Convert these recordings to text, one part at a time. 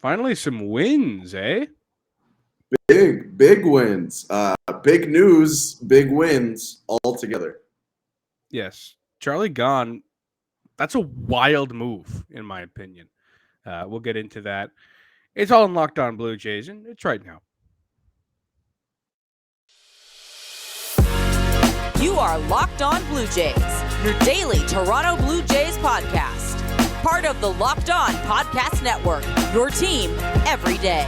Finally, some wins, eh? Big wins. Big news, big wins all together. Yes. Charlie gone. That's a wild move, in my opinion. We'll get into that. It's all in Locked On Blue Jays, and it's right now. You are Locked On Blue Jays, your daily Toronto Blue Jays podcast. Part of the Locked On Podcast Network, your team every day.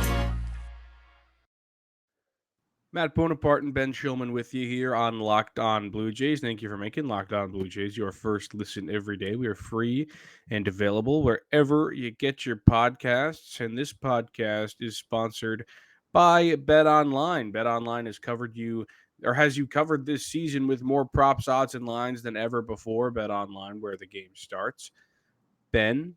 Matt Bonaparte and Ben Shulman with you here on Locked On Blue Jays. Thank you for making Locked On Blue Jays your first listen every day. We are free and available wherever you get your podcasts. And this podcast is sponsored by BetOnline. BetOnline has you covered this season with more props, odds, and lines than ever before. BetOnline, where the game starts. Ben,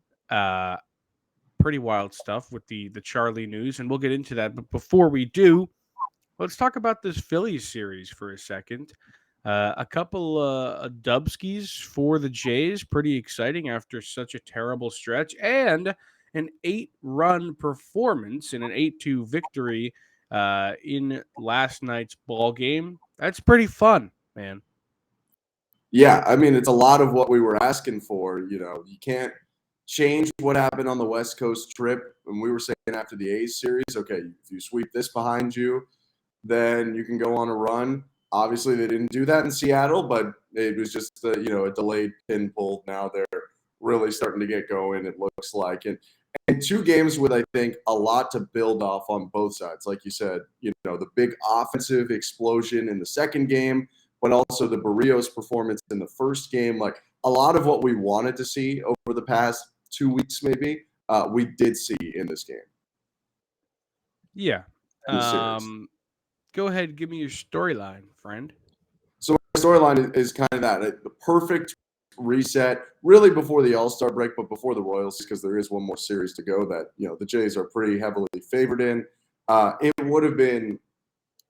pretty wild stuff with the Charlie news, and we'll get into that. But before we do, let's talk about this Phillies series for a second. A couple dubskis for the Jays. Pretty exciting after such a terrible stretch. And an 8-run performance in an 8-2 victory in last night's ball game. That's pretty fun, man. Yeah, I mean, it's a lot of what we were asking for. You can't change what happened on the West Coast trip. And we were saying after the A's series, okay, if you sweep this behind you, then you can go on a run. Obviously, they didn't do that in Seattle, but it was just a delayed pin pull. Now they're really starting to get going, it looks like. And two games with, I think, a lot to build off on both sides. Like you said, the big offensive explosion in the second game, but also the Barrios performance in the first game. Like a lot of what we wanted to see over the past 2 weeks, maybe, we did see in this game. Yeah. In the series. Go ahead, give me your storyline, friend. So my storyline is kind of that. The perfect reset, really before the All-Star break, but before the Royals, because there is one more series to go that, the Jays are pretty heavily favored in. It would have been,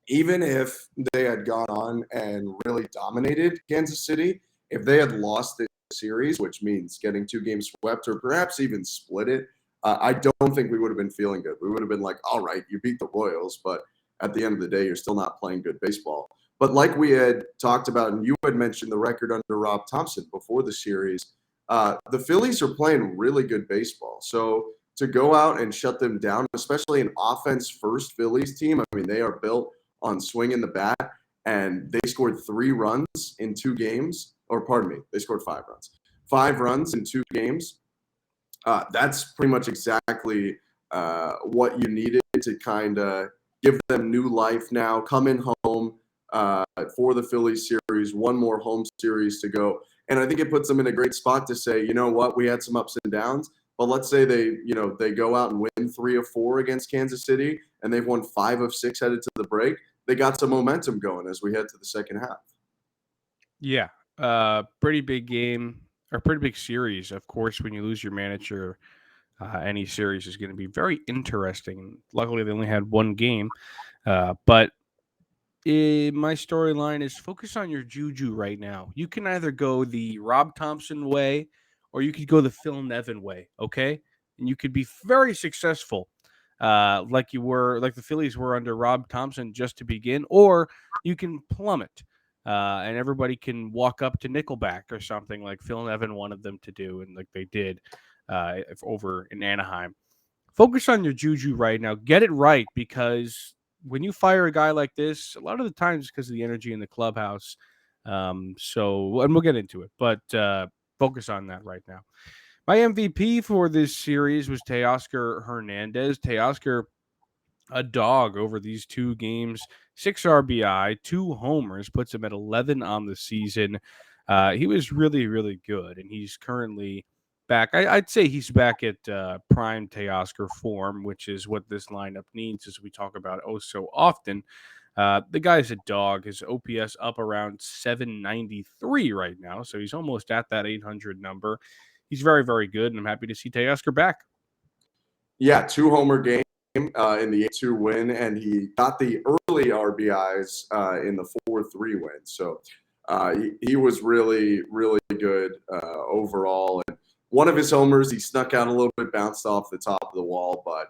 even if they had gone on and really dominated Kansas City, if they had lost this series, which means getting 2 games swept or perhaps even split it, I don't think we would have been feeling good. We would have been like, all right, you beat the Royals, but at the end of the day, you're still not playing good baseball. But like we had talked about, and you had mentioned the record under Rob Thompson before the series, the Phillies are playing really good baseball. So to go out and shut them down, especially an offense-first Phillies team, I mean, they are built on swinging the bat, and they scored 3 runs in 2 games. Or pardon me, they scored 5 runs. 5 runs in 2 games. That's pretty much exactly what you needed to kind of give them new life now, coming home for the Phillies series, one more home series to go. And I think it puts them in a great spot to say, you know what, we had some ups and downs, but let's say they go out and win 3 of 4 against Kansas City, and they've won 5 of 6 headed to the break. They got some momentum going as we head to the second half. Yeah, pretty big game, or pretty big series. Of course, when you lose your manager, any series is going to be very interesting. Luckily, they only had 1 game, but my storyline is focus on your juju right now. You can either go the Rob Thompson way, or you could go the Phil Nevin way. Okay, and you could be very successful, like the Phillies were under Rob Thompson just to begin, or you can plummet. And everybody can walk up to Nickelback or something like Phil Nevin wanted them to do, and like they did over in Anaheim. Focus on your juju right now. Get it right, because when you fire a guy like this, a lot of the times because of the energy in the clubhouse. And we'll get into it, but focus on that right now. My MVP for this series was Teoscar Hernandez. Teoscar, a dog over these 2 games, 6 RBI, 2 homers, puts him at 11 on the season. He was really, really good, and he's currently back. I'd say he's back at prime Teoscar form, which is what this lineup needs, as we talk about so often. The guy's a dog. His OPS up around 793 right now, so he's almost at that 800 number. He's very, very good, and I'm happy to see Teoscar back. Yeah, 2 homer game in the 8-2 win, and he got the early RBIs in the 4-3 win. So he was really, really good overall. And one of his homers, he snuck out a little bit, bounced off the top of the wall, but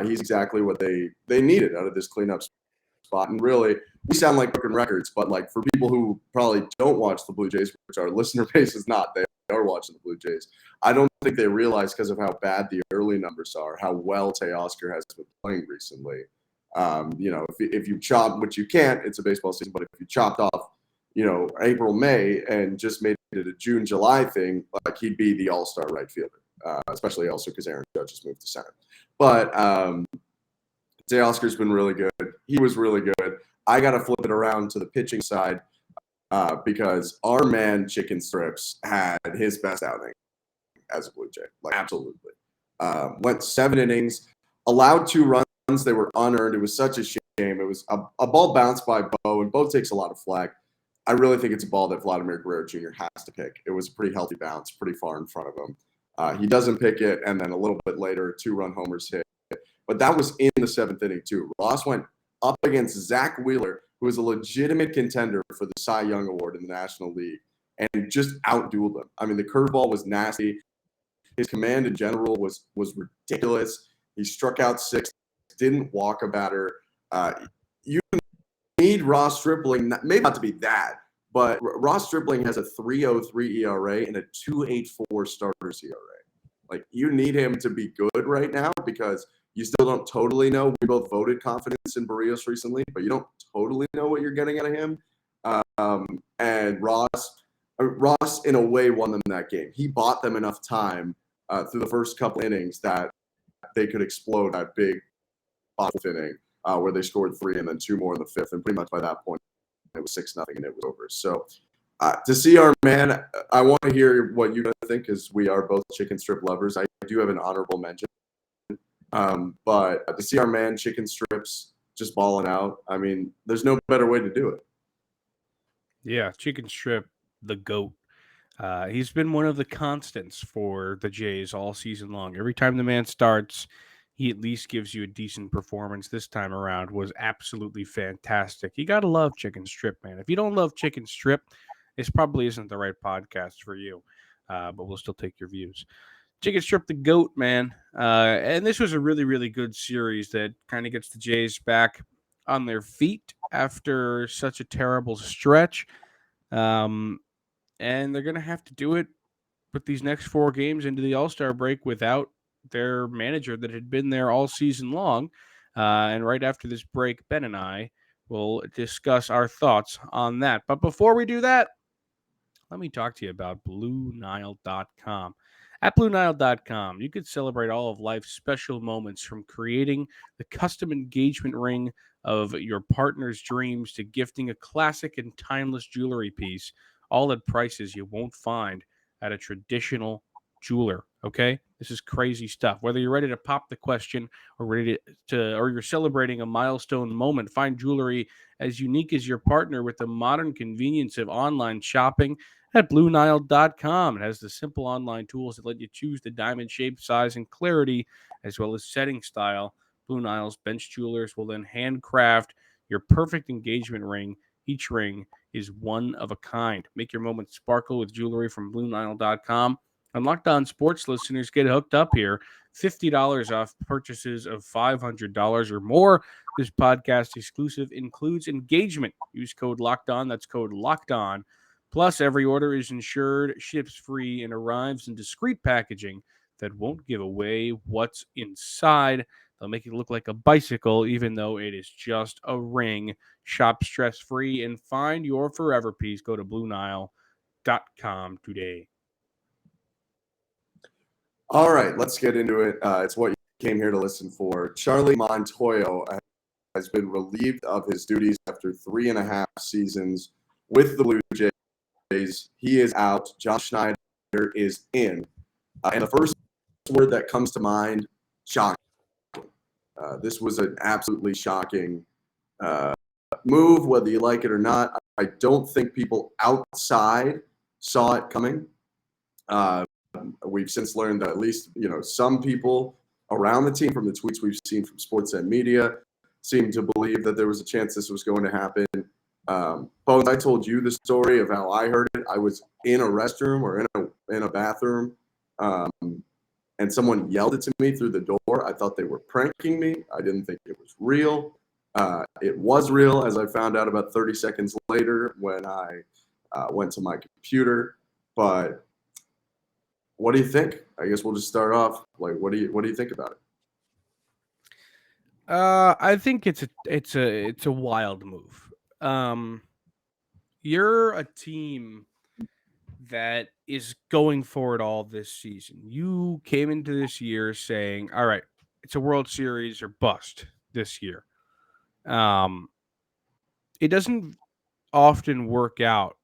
He's exactly what they needed out of this cleanup spot. And really, we sound like broken records, but like for people who probably don't watch the Blue Jays, which our listener base is not, they are watching the Blue Jays. I don't think they realize because of how bad the early numbers are, how well Teoscar has been playing recently. If you chop, which you can't, it's a baseball season, but if you chopped off, April, May, and just made it a June, July thing, like he'd be the all-star right fielder, especially also because Aaron Judge just moved to center. But Teoscar's been really good. He was really good. I got to flip it around to the pitching side because our man Chicken Strips had his best outing as a Blue Jay. Like, absolutely. Went 7 innings, allowed 2 runs. They were unearned. It was such a shame. It was a ball bounced by Bo, and Bo takes a lot of flack. I really think it's a ball that Vladimir Guerrero Jr. has to pick. It was a pretty healthy bounce, pretty far in front of him. He doesn't pick it, and then a little bit later, 2-run homers hit. But that was in the 7th inning, too. Ross went up against Zach Wheeler, who is a legitimate contender for the Cy Young Award in the National League, and just outdueled him. I mean, the curveball was nasty. His command in general was ridiculous. He struck out 6, didn't walk a batter. You need Ross Stripling, maybe not to be that, but Ross Stripling has a 3.03 ERA and a 2.84 starters ERA. Like, you need him to be good right now because you still don't totally know. We both voted confidence in Barrios recently, but you don't totally know what you're getting out of him. And Ross, in a way, won them that game. He bought them enough time through the first couple innings that they could explode that big 5th inning where they scored 3 and then 2 more in the 5th. And pretty much by that point, it was 6-0 and it was over. So to see our man, I want to hear what you guys think because we are both chicken strip lovers. I do have an honorable mention. But to see our man Chicken Strips just balling out, I mean, there's no better way to do it. Yeah, Chicken Strip, the GOAT. He's been one of the constants for the Jays all season long. Every time the man starts, he at least gives you a decent performance. This time around was absolutely fantastic. You got to love Chicken Strip, man. If you don't love Chicken Strip, this probably isn't the right podcast for you, but we'll still take your views. Chicken Strip, the GOAT, man. And this was a really, really good series that kind of gets the Jays back on their feet after such a terrible stretch. And they're going to have to do it with these next 4 games into the All-Star break without their manager that had been there all season long. And right after this break, Ben and I will discuss our thoughts on that. But before we do that, let me talk to you about BlueNile.com. At BlueNile.com, you could celebrate all of life's special moments, from creating the custom engagement ring of your partner's dreams to gifting a classic and timeless jewelry piece, all at prices you won't find at a traditional jeweler. Okay, this is crazy stuff. Whether you're ready to pop the question or or you're celebrating a milestone moment, find jewelry as unique as your partner with the modern convenience of online shopping at BlueNile.com. It has the simple online tools that let you choose the diamond shape, size, and clarity, as well as setting style. Blue Nile's bench jewelers will then handcraft your perfect engagement ring. Each ring is one of a kind. Make your moment sparkle with jewelry from BlueNile.com. And Locked On Sports listeners get hooked up here. $50 off purchases of $500 or more. This podcast exclusive includes engagement. Use code Locked On. That's code Locked On. Plus, every order is insured, ships free, and arrives in discreet packaging that won't give away what's inside. They'll make it look like a bicycle, even though it is just a ring. Shop stress-free and find your forever piece. Go to BlueNile.com today. All right, let's get into it. It's what you came here to listen for. Charlie Montoyo has been relieved of his duties after 3.5 seasons with the Blue Jays. He is out. John Schneider is in. And the first word that comes to mind, shocking. This was an absolutely shocking move, whether you like it or not. I don't think people outside saw it coming. We've since learned that at least, some people around the team, from the tweets we've seen from Sportsnet Media, seem to believe that there was a chance this was going to happen. Bones, I told you the story of how I heard it. I was in a restroom or in a bathroom, and someone yelled it to me through the door, I thought they were pranking me. I didn't think it was real. It was real, as I found out about 30 seconds later when I went to my computer. But what do you think? I guess we'll just start off. Like, what do you think about it? I think it's a wild move. You're a team that is going for it all this season. You came into this year saying, "All right, it's a World Series or bust this year." It doesn't often work out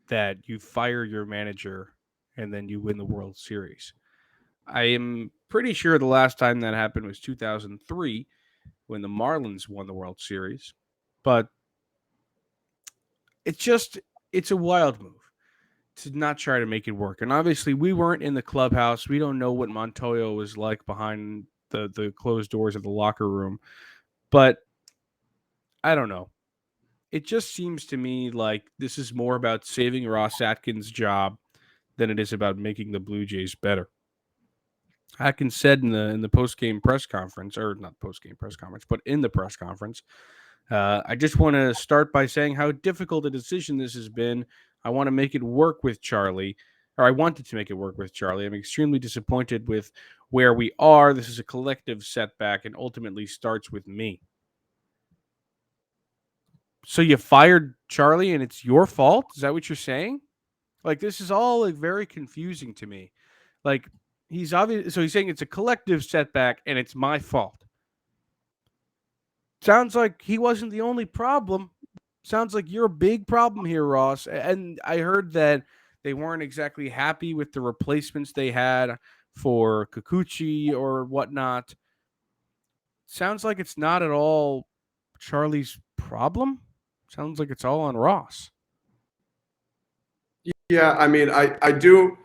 that you fire your manager and then you win the World Series. I am pretty sure the last time that happened was 2003 when the Marlins won the World Series. But it's a wild move to not try to make it work. And obviously we weren't in the clubhouse. We don't know what Montoyo was like behind the closed doors of the locker room. But I don't know. It just seems to me like this is more about saving Ross Atkins' job than it is about making the Blue Jays better. Atkins said in the post game press conference, or not post game press conference, but in the press conference, I just want to start by saying how difficult a decision this has been. I want to make it work with Charlie, or I wanted to make it work with Charlie. I'm extremely disappointed with where we are. This is a collective setback and ultimately starts with me. So you fired Charlie and it's your fault? Is that what you're saying? Like, this is all like very confusing to me. Like, he's obvious. So he's saying it's a collective setback and it's my fault. Sounds like he wasn't the only problem. Sounds like you're a big problem here, Ross. And I heard that they weren't exactly happy with the replacements they had for Kikuchi or whatnot. Sounds like it's not at all Charlie's problem. Sounds like it's all on Ross. Yeah, I mean, I do.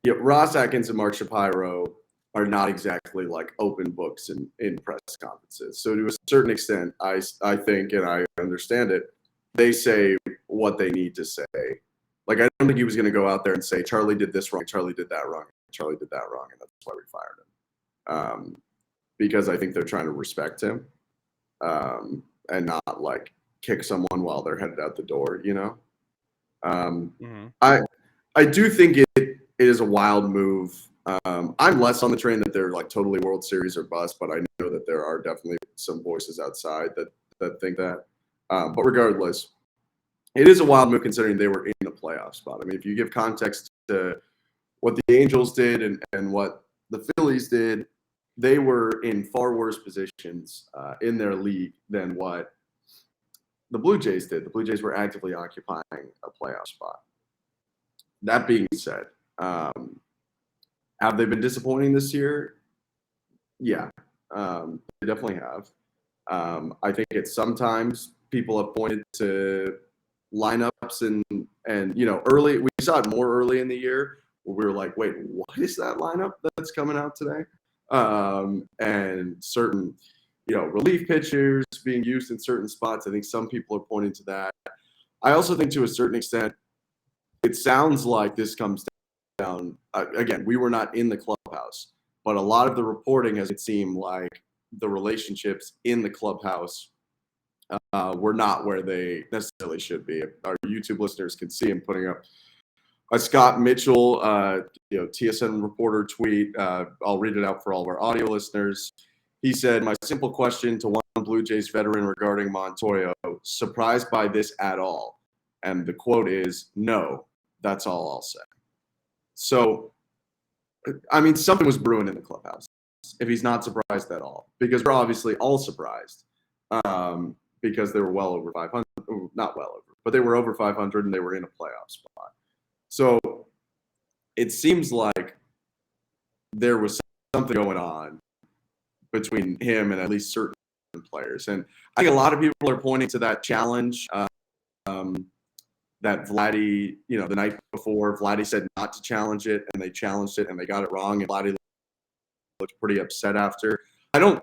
Yeah, Ross Atkins and Mark Shapiro are not exactly like open books in press conferences. So to a certain extent, I think, and I understand it, they say what they need to say. Like, I don't think he was going to go out there and say, Charlie did this wrong, Charlie did that wrong, Charlie did that wrong, and that's why we fired him. Because I think they're trying to respect him and not, like, kick someone while they're headed out the door, you know? I do think it is a wild move. I'm less on the train that they're like totally World Series or bust, but I know that there are definitely some voices outside that think that. But regardless, it is a wild move considering they were in a playoff spot. I mean, if you give context to what the Angels did and what the Phillies did, they were in far worse positions in their league than what the Blue Jays did. The Blue Jays were actively occupying a playoff spot. That being said, have they been disappointing this year? Yeah, they definitely have. I think it's sometimes people have pointed to lineups and you know, early. We saw it more early in the year where we were like, wait, what is that lineup that's coming out today? And certain, you know, relief pitchers being used in certain spots. I think some people are pointing to that. I also think to a certain extent, it sounds like this comes down. Again, we were not in the clubhouse, but a lot of the reporting has it seemed like the relationships in the clubhouse were not where they necessarily should be. Our YouTube listeners can see him putting up a Scott Mitchell, TSN reporter tweet. I'll read it out for all of our audio listeners. He said, "My simple question to one Blue Jays veteran regarding Montoyo: surprised by this at all?" And the quote is, "No, that's all I'll say." So, I mean, something was brewing in the clubhouse if he's not surprised at all, because we're obviously all surprised because they were well over 500, not well over, but they were over 500 and they were in a playoff spot. So it seems like there was something going on between him and at least certain players. And I think a lot of people are pointing to that challenge that Vladdy, you know, the night before, Vladdy said not to challenge it, and they challenged it, and they got it wrong, and Vladdy looked pretty upset after. I don't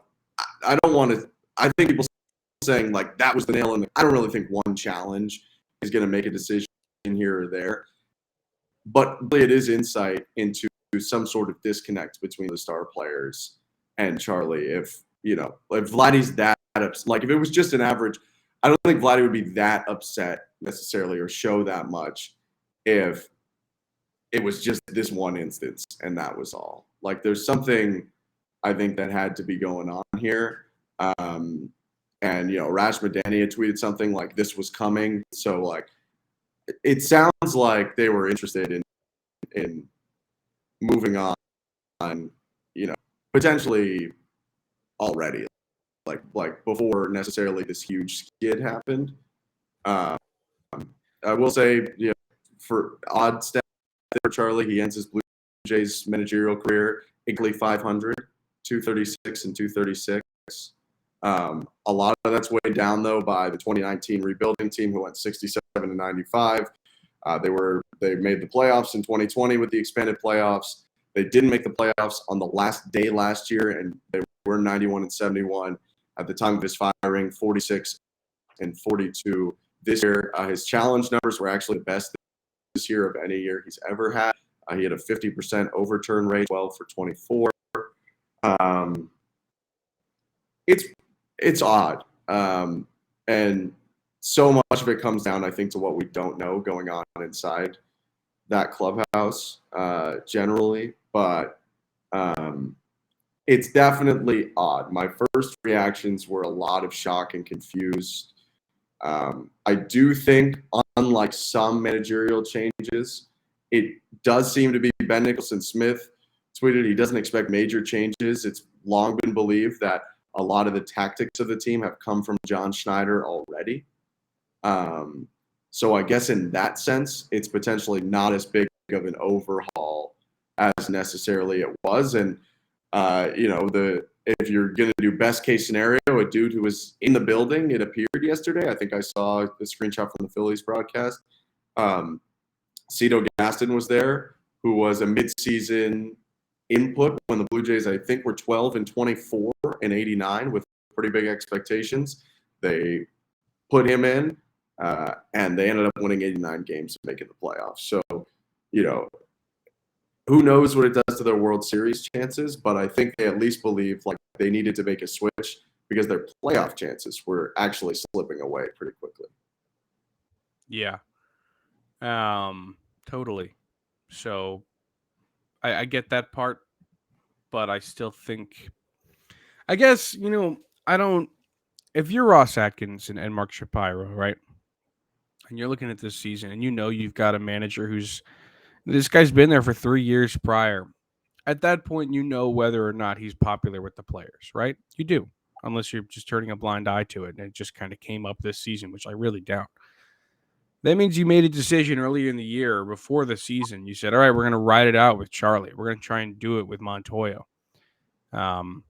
want to – I think people saying, like, that was the nail in the – I don't really think one challenge is going to make a decision here or there. But it is insight into some sort of disconnect between the star players and Charlie. If Vladdy's that upset, like if it was just an average, I don't think Vladdy would be that upset necessarily or show that much if it was just this one instance and that was all. Like there's something I think that had to be going on here. And Rash Madani had tweeted something like this was coming. So like it sounds like they were interested in moving on, potentially already, like before necessarily this huge skid happened. I will say, for odd stat for Charlie, he ends his Blue Jays managerial career equally 500, 236 and 236. A lot of that's weighed down though by the 2019 rebuilding team who went 67 to 95. They made the playoffs in 2020 with the expanded playoffs. They didn't make the playoffs on the last day last year, and they were 91 and 71 at the time of his firing, 46 and 42 this year. His challenge numbers were actually the best this year of any year he's ever had. He had a 50% overturn rate, 12 for 24. It's odd. And so much of it comes down, I think, to what we don't know going on inside that clubhouse generally. But it's definitely odd. My first reactions were a lot of shock and confused. I do think, unlike some managerial changes, it does seem to be Ben Nicholson-Smith tweeted he doesn't expect major changes. It's long been believed that a lot of the tactics of the team have come from John Schneider already. So I guess in that sense, it's potentially not as big of an overhaul as necessarily it was. And, if you're going to do best case scenario, a dude who was in the building, it appeared yesterday. I think I saw the screenshot from the Phillies broadcast. Cito Gaston was there, who was a midseason input when the Blue Jays, I think, were 12 and 24 and 89 with pretty big expectations. They put him in, and they ended up winning 89 games and making the playoffs. So, who knows what it does to their World Series chances, but I think they at least believe like they needed to make a switch because their playoff chances were actually slipping away pretty quickly. Yeah. Totally. So I get that part, but I still think, I guess, if you're Ross Atkins and Mark Shapiro, right? And you're looking at this season and you've got a manager this guy's been there for 3 years prior. At that point, whether or not he's popular with the players, right? You do, unless you're just turning a blind eye to it. And it just kind of came up this season, which I really doubt. That means you made a decision earlier in the year before the season. You said, all right, we're going to ride it out with Charlie. We're going to try and do it with Montoyo. And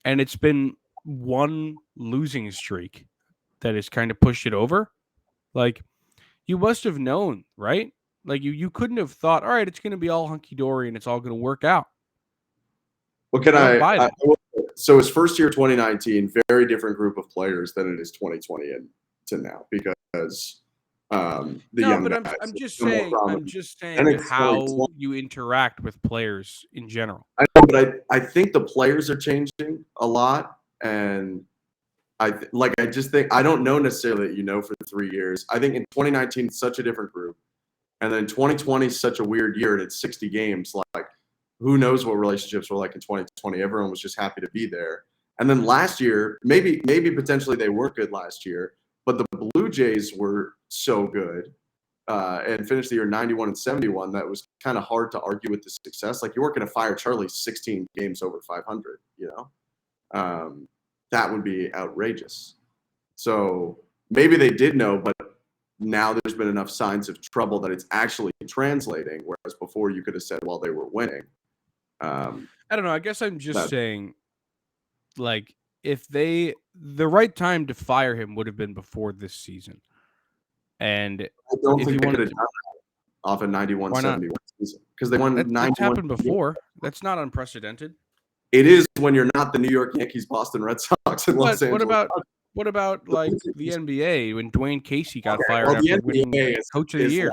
it's been one losing streak that has kind of pushed it over. Like, you must have known, right? Like, you couldn't have thought, all right, it's going to be all hunky-dory and it's all going to work out. Well, so his first year, 2019, very different group of players than it is 2020 and to now, because I'm just saying how you interact with players in general. I know, but I think the players are changing a lot, and I just think I don't know necessarily that for 3 years. I think in 2019 it's such a different group, and then 2020 is such a weird year, and it's 60 games. Like, who knows what relationships were like in 2020? Everyone was just happy to be there. And then last year, maybe potentially they weren't good last year, but the Blue Jays were so good and finished the year 91 and 71 that it was kind of hard to argue with the success. Like, you weren't going to fire Charlie 16 games over 500, that would be outrageous. So maybe they did know, but now there's been enough signs of trouble that it's actually translating, whereas before you could have said, well, they were winning. I don't know. I guess I'm just saying, like, if the right time to fire him would have been before this season. And I don't think they could have done that off a 91-71 season because they won 91. That's happened before. That's not unprecedented. It is when you're not the New York Yankees, Boston Red Sox, and Los Angeles. What about like the NBA when Dwayne Casey got fired after winning Coach of the Year?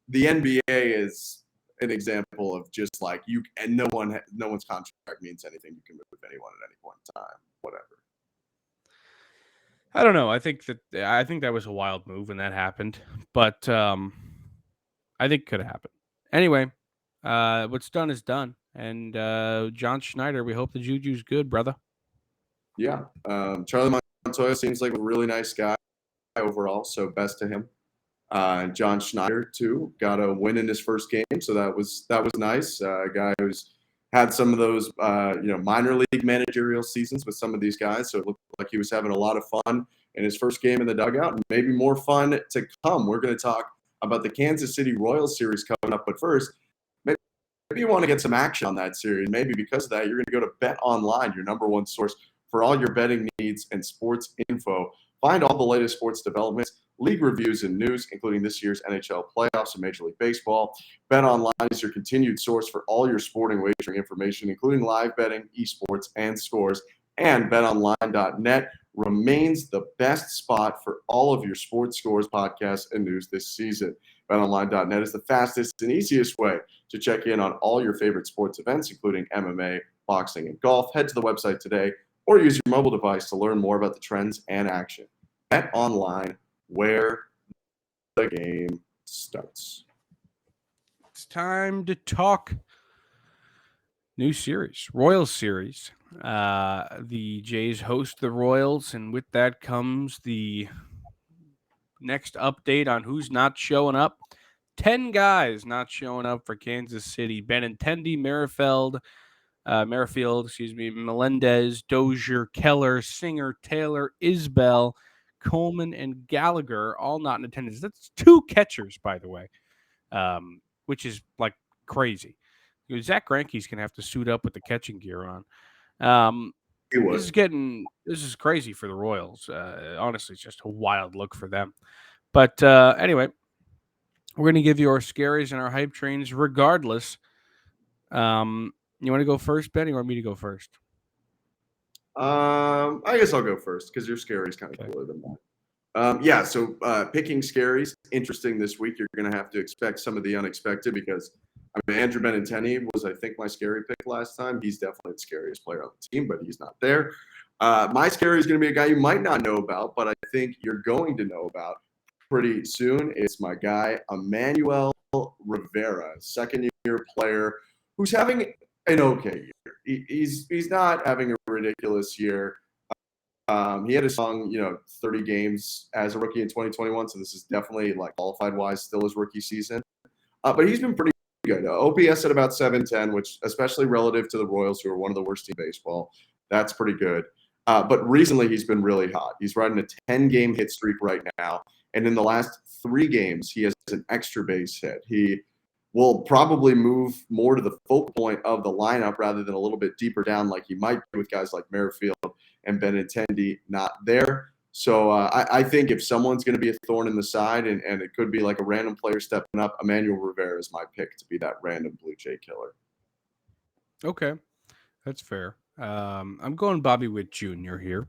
The NBA is an example of just like no one's contract means anything. You can move anyone at any point in time, whatever. I don't know. I think that was a wild move when that happened, but I think it could have happened. Anyway, what's done is done. And John Schneider, we hope the juju's good, brother. Yeah. Charlie Montoyo seems like a really nice guy overall, so best to him. John Schneider too got a win in his first game, so that was nice. A guy who's had some of those minor league managerial seasons with some of these guys, so it looked like he was having a lot of fun in his first game in the dugout, and maybe more fun to come. We're going to talk about the Kansas City Royals series coming up, but first, maybe you want to get some action on that series. Maybe because of that, you're going to go to BetOnline, your number one source for all your betting needs and sports info. Find all the latest sports developments, league reviews, and news, including this year's NHL playoffs and Major League Baseball. BetOnline is your continued source for all your sporting wagering information, including live betting, esports, and scores. And BetOnline.net remains the best spot for all of your sports scores, podcasts, and news this season. BetOnline.net is the fastest and easiest way to check in on all your favorite sports events, including MMA, boxing, and golf. Head to the website today or use your mobile device to learn more about the trends and action. BetOnline, where the game starts. It's time to talk new series, Royals series. The Jays host the Royals, and with that comes the next update on who's not showing up. 10 guys not showing up for Kansas City. Benintendi, Merrifield, Melendez, Dozier, Keller, Singer, Taylor, Isbell, Coleman, and Gallagher all not in attendance. That's 2 catchers, by the way, which is like crazy. Zach Greinke's going to have to suit up with the catching gear on. This is crazy for the Royals. Honestly, it's just a wild look for them. But anyway, we're going to give you our scaries and our hype trains regardless. You want to go first, Ben? Or you want me to go first? I guess I'll go first because your scary is kind of cooler than mine. So picking scaries, interesting this week. You're going to have to expect some of the unexpected because Andrew Benintendi was, I think, my scary pick last time. He's definitely the scariest player on the team, but he's not there. My scary is going to be a guy you might not know about, but I think you're going to know about pretty soon. It's my guy, Emmanuel Rivera, second-year player who's having an okay year. He's not having a ridiculous year. He had a strong, 30 games as a rookie in 2021, so this is definitely like qualified-wise still his rookie season. But he's been pretty good. OPS at about 710, which especially relative to the Royals, who are one of the worst in baseball, that's pretty good. But recently he's been really hot. He's riding a 10-game hit streak right now, and in the last 3 games he has an extra base hit. He will probably move more to the focal point of the lineup rather than a little bit deeper down like he might be with guys like Merrifield and Benintendi not there. So I think if someone's going to be a thorn in the side and it could be like a random player stepping up, Emmanuel Rivera is my pick to be that random Blue Jay killer. Okay, that's fair. I'm going Bobby Witt Jr. here,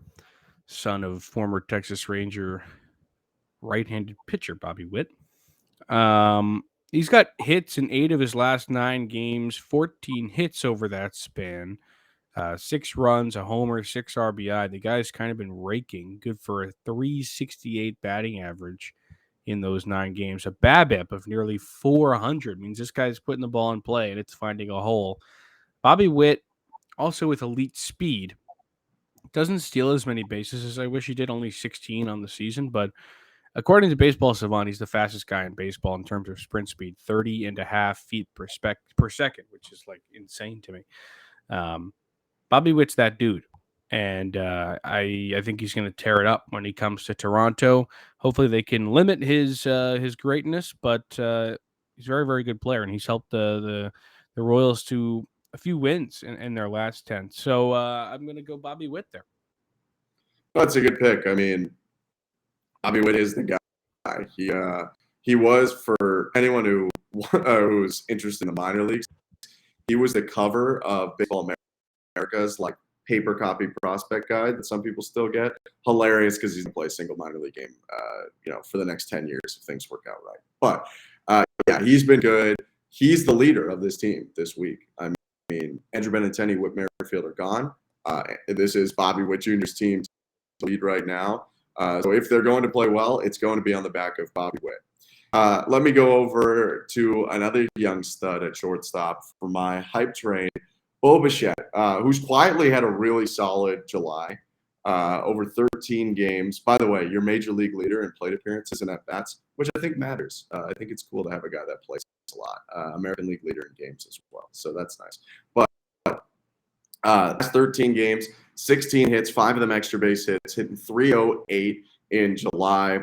son of former Texas Ranger right-handed pitcher Bobby Witt. He's got hits in 8 of his last 9 games, 14 hits over that span, 6 runs, a homer, 6 RBI. The guy's kind of been raking, good for a 368 batting average in those 9 games. A BABIP of nearly 400 means this guy's putting the ball in play and it's finding a hole. Bobby Witt, also with elite speed, doesn't steal as many bases as I wish he did, only 16 on the season, but according to Baseball Savant, he's the fastest guy in baseball in terms of sprint speed, 30.5 feet per second, which is like insane to me. Bobby Witt's that dude, and I think he's going to tear it up when he comes to Toronto. Hopefully, they can limit his greatness, but he's a very, very good player, and he's helped the Royals to a few wins in their last 10. So I'm going to go Bobby Witt there. That's a good pick. I mean, Bobby Witt is the guy. He was, for anyone who's interested in the minor leagues, he was the cover of Baseball America's like paper copy prospect guide that some people still get. Hilarious because he's going to play a single minor league game, for the next 10 years if things work out right. But he's been good. he's the leader of this team this week. I mean, Andrew Benintendi, Whit Merrifield are gone. This is Bobby Witt Jr.'s team to lead right now. So if they're going to play well, it's going to be on the back of Bobby Witt. Let me go over to another young stud at shortstop for my hype train, Bo Bichette, who's quietly had a really solid July. Over 13 games. By the way, your major league leader in plate appearances and at-bats, which I think matters. I think it's cool to have a guy that plays a lot. American League leader in games as well. So that's nice. But that's 13 games, 16 hits, 5 of them extra base hits, hitting 308 in July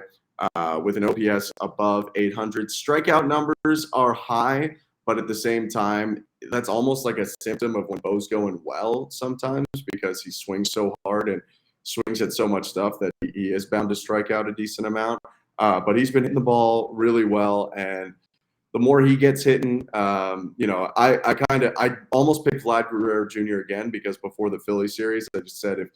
with an OPS above 800. Strikeout numbers are high, but at the same time, that's almost like a symptom of when Bo's going well sometimes because he swings so hard and swings at so much stuff that he is bound to strike out a decent amount. But he's been hitting the ball really well, and the more he gets hitting, I almost picked Vlad Guerrero Jr. again because before the Philly series, I just said if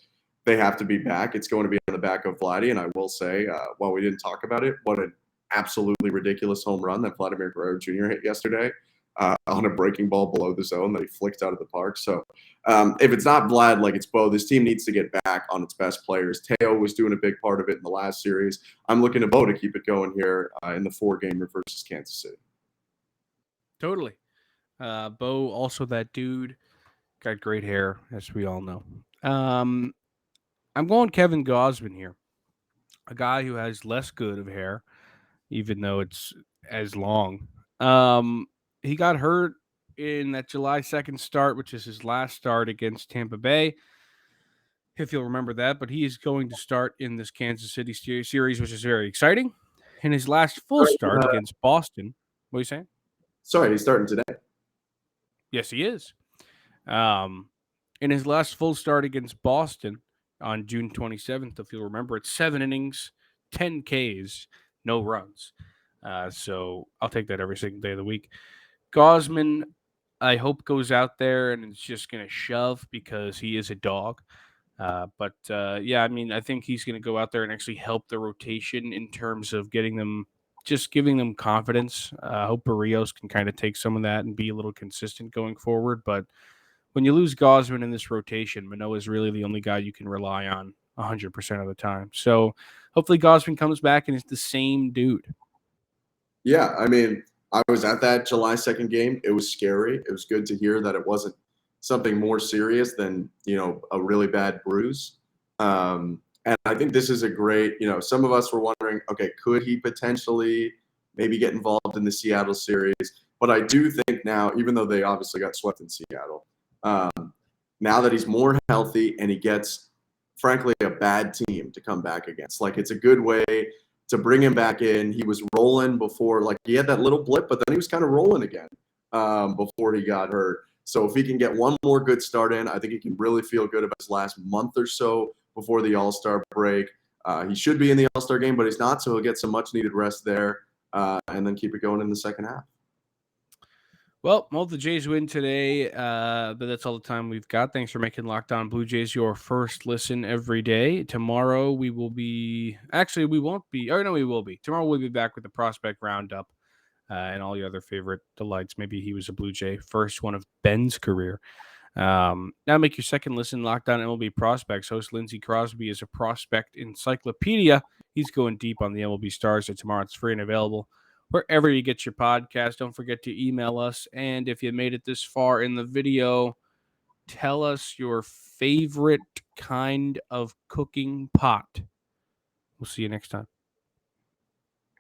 they have to be back, it's going to be on the back of Vladdy. And I will say, while we didn't talk about it, what an absolutely ridiculous home run that Vladimir Guerrero Jr. hit yesterday on a breaking ball below the zone that he flicked out of the park. So if it's not Vlad, like it's Bo, this team needs to get back on its best players. Teo was doing a big part of it in the last series. I'm looking to Bo to keep it going here in the 4-gamer versus Kansas City. Totally. Bo, also that dude, got great hair, as we all know. I'm going Kevin Gausman here, a guy who has less good of hair, even though it's as long. He got hurt in that July 2nd start, which is his last start against Tampa Bay, if you'll remember that. But he is going to start in this Kansas City series, which is very exciting. In his last full start against Boston, what are you saying? Sorry, he's starting today. Yes, he is. In his last full start against Boston on June 27th, if you'll remember, it's 7 innings, 10 Ks, no runs. So I'll take that every single day of the week. Gausman, I hope, goes out there and is just going to shove because he is a dog. Yeah, I mean, I think he's going to go out there and actually help the rotation in terms of giving them confidence. I hope Barrios can kind of take some of that and be a little consistent going forward. But when you lose Gausman in this rotation, Manoah is really the only guy you can rely on 100% of the time. So hopefully Gausman comes back and is the same dude. Yeah, I mean, I was at that July 2nd game. It was scary. It was good to hear that it wasn't something more serious than, a really bad bruise. And I think this is a great, some of us were wondering, okay, could he potentially maybe get involved in the Seattle series? But I do think now, even though they obviously got swept in Seattle, now that he's more healthy and he gets, frankly, a bad team to come back against, like it's a good way to bring him back in. He was rolling before, like he had that little blip, but then he was kind of rolling again before he got hurt. So if he can get one more good start in, I think he can really feel good about his last month or so before the All-Star break. He should be in the All-Star game, but he's not, so he'll get some much-needed rest there and then keep it going in the second half. Well, the Jays win today, but that's all the time we've got. Thanks for making Locked On Blue Jays your first listen every day. Tomorrow we will be – actually, we won't be – oh, no, we will be. Tomorrow we'll be back with the Prospect Roundup and all your other favorite delights. Maybe he was a Blue Jay, first one of Ben's career. Now make your second listen Locked On MLB Prospects. Host Lindsey Crosby is a prospect encyclopedia. He's going deep on the MLB stars, so tomorrow it's free and available wherever you get your podcast. Don't forget to email us. And if you made it this far in the video, tell us your favorite kind of cooking pot. We'll see you next time.